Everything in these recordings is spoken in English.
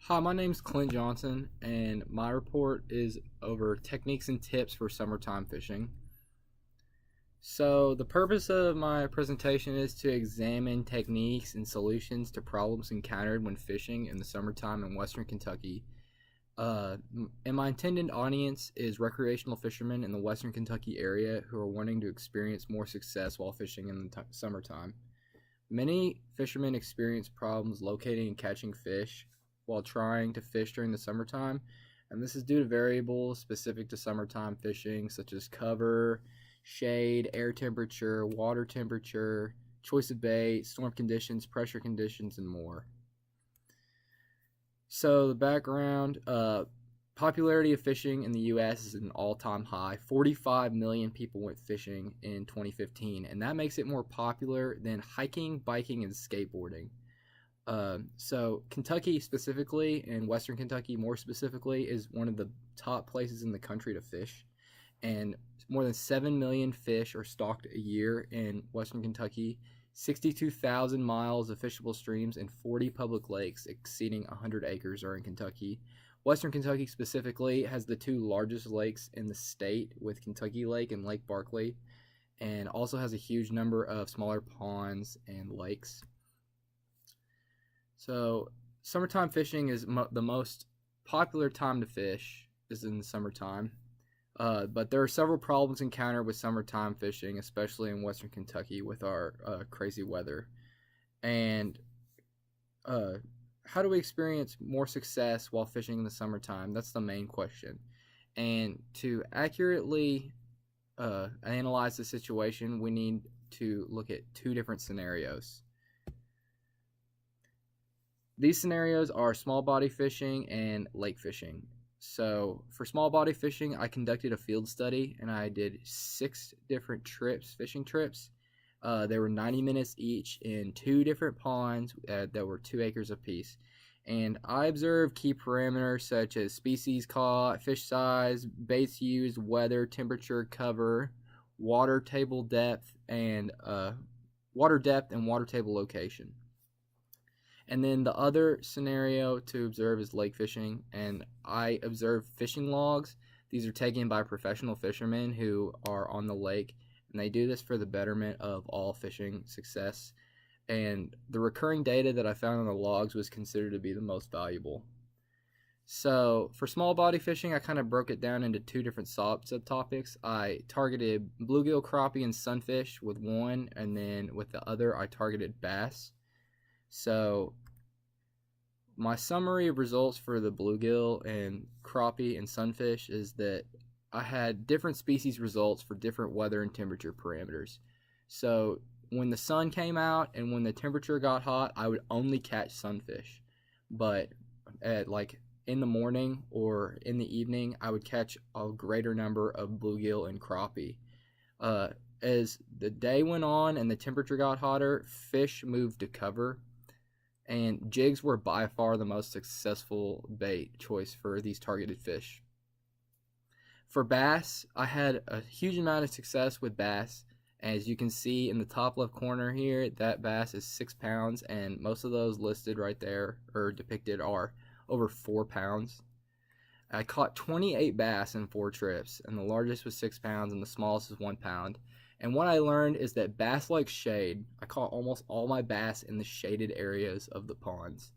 Hi, my name's Clint Johnson, and my report is over techniques and tips for summertime fishing. So, the purpose of my presentation is to examine techniques and solutions to problems encountered when fishing in the summertime in western Kentucky. And my intended audience is recreational fishermen in the western Kentucky area who are wanting to experience more success while fishing in the summertime. Many fishermen experience problems locating and catching fish while trying to fish during the summertime, and this is due to variables specific to summertime fishing, such as cover, shade, air temperature, water temperature, choice of bait, storm conditions, pressure conditions, and more. So, the background popularity of fishing in the U.S. is at an all-time high. 45 million people went fishing in 2015, and that makes it more popular than hiking, biking, and skateboarding. So Kentucky specifically, and Western Kentucky more specifically, is one of the top places in the country to fish, and more than 7 million fish are stocked a year in Western Kentucky. 62,000 miles of fishable streams and 40 public lakes exceeding 100 acres are in Kentucky. Western Kentucky specifically has the two largest lakes in the state, with Kentucky Lake and Lake Barkley, and also has a huge number of smaller ponds and lakes. So, summertime fishing is the most popular time to fish is in the summertime. But there are several problems encountered with summertime fishing, especially in western Kentucky with our crazy weather. And how do we experience more success while fishing in the summertime? That's the main question. And to accurately analyze the situation, we need to look at two different scenarios. These scenarios are small body fishing and lake fishing. So for small body fishing, I conducted a field study and I did 6 different fishing trips. They were 90 minutes each in 2 different ponds that were 2 acres apiece. And I observed key parameters such as species caught, fish size, baits used, weather, temperature, cover, water depth, and water table location. And then the other scenario to observe is lake fishing, and I observe fishing logs. These are taken by professional fishermen who are on the lake, and they do this for the betterment of all fishing success. And the recurring data that I found on the logs was considered to be the most valuable. So for small body fishing, I kind of broke it down into 2 different subtopics. I targeted bluegill, crappie, and sunfish with one, and then with the other, I targeted bass. So my summary of results for the bluegill and crappie and sunfish is that I had different species results for different weather and temperature parameters. So when the sun came out and when the temperature got hot, I would only catch sunfish. But at in the morning or in the evening, I would catch a greater number of bluegill and crappie. As the day went on and the temperature got hotter, fish moved to cover, and jigs were by far the most successful bait choice for these targeted fish. For bass, I had a huge amount of success with bass. As you can see in the top left corner here, that bass is 6 pounds, and most of those listed right there or depicted are over 4 pounds. I caught 28 bass in 4 trips, and the largest was 6 pounds and the smallest is 1 pound. And what I learned is that bass like shade. I caught almost all my bass in the shaded areas of the ponds.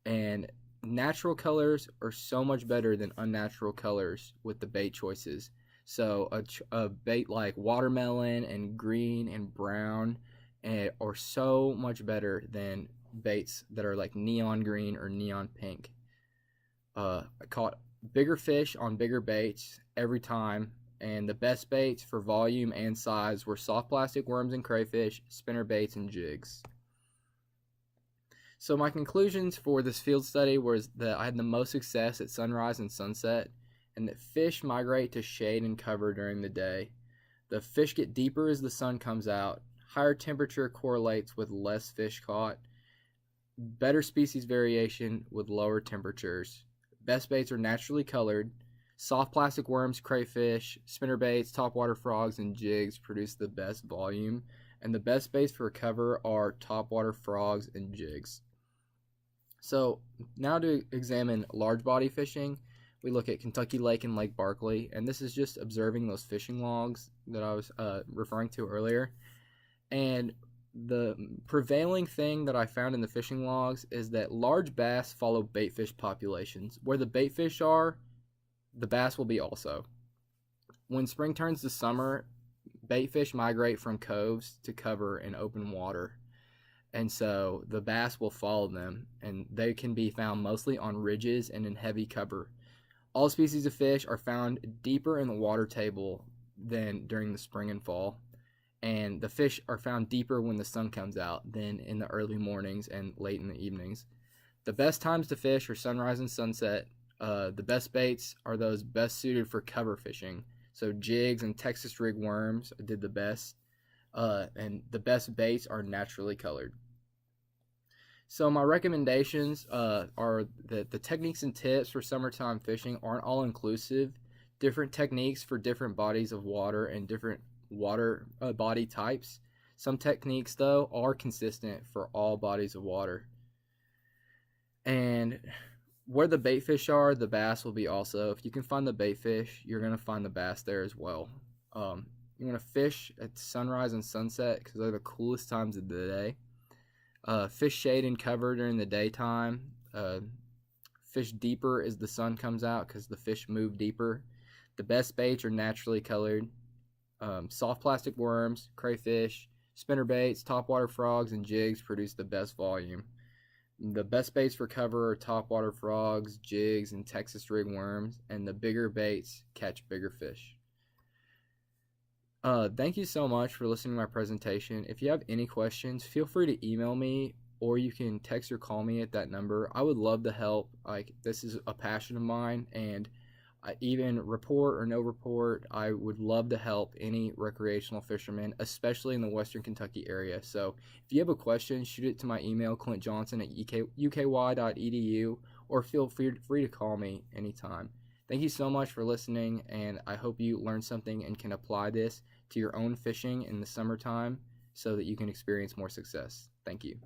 And natural colors are so much better than unnatural colors with the bait choices. So a bait like watermelon and green and brown are so much better than baits that are like neon green or neon pink. I caught bigger fish on bigger baits every time, and the best baits for volume and size were soft plastic worms and crayfish, spinner baits, and jigs. So my conclusions for this field study was that I had the most success at sunrise and sunset, and that fish migrate to shade and cover during the day. The fish get deeper as the sun comes out. Higher temperature correlates with less fish caught. Better species variation with lower temperatures. Best baits are naturally colored. Soft plastic worms, crayfish, spinnerbaits, topwater frogs, and jigs produce the best volume, and the best baits for cover are topwater frogs and jigs. So now to examine large body fishing, we look at Kentucky Lake and Lake Barkley, and this is just observing those fishing logs that I was referring to earlier. And the prevailing thing that I found in the fishing logs is that large bass follow baitfish populations. Where the baitfish are, the bass will be also. When spring turns to summer, baitfish migrate from coves to cover in open water. And so the bass will follow them, and they can be found mostly on ridges and in heavy cover. All species of fish are found deeper in the water table than during the spring and fall, and the fish are found deeper when the sun comes out than in the early mornings and late in the evenings. The best times to fish are sunrise and sunset. The best baits are those best suited for cover fishing. So jigs and Texas rig worms did the best, and the best baits are naturally colored. So my recommendations are that the techniques and tips for summertime fishing aren't all inclusive. Different techniques for different bodies of water and different water body types. Some techniques, though, are consistent for all bodies of water. And where the bait fish are, the bass will be also. If you can find the bait fish, you're going to find the bass there as well. You want to fish at sunrise and sunset because they're the coolest times of the day. Fish shade and cover during the daytime. Fish deeper as the sun comes out because the fish move deeper. The best baits are naturally colored. Soft plastic worms, crayfish, spinnerbaits, topwater frogs, and jigs produce the best volume. The best baits for cover are topwater frogs, jigs, and Texas rig worms, and the bigger baits catch bigger fish. Thank you so much for listening to my presentation. If you have any questions, feel free to email me, or you can text or call me at that number. I would love to help. This is a passion of mine, and even report or no report, I would love to help any recreational fishermen, especially in the Western Kentucky area. So if you have a question, shoot it to my email, clintjohnson@uky.edu, or feel free to call me anytime. Thank you so much for listening, and I hope you learned something and can apply this to your own fishing in the summertime so that you can experience more success. Thank you.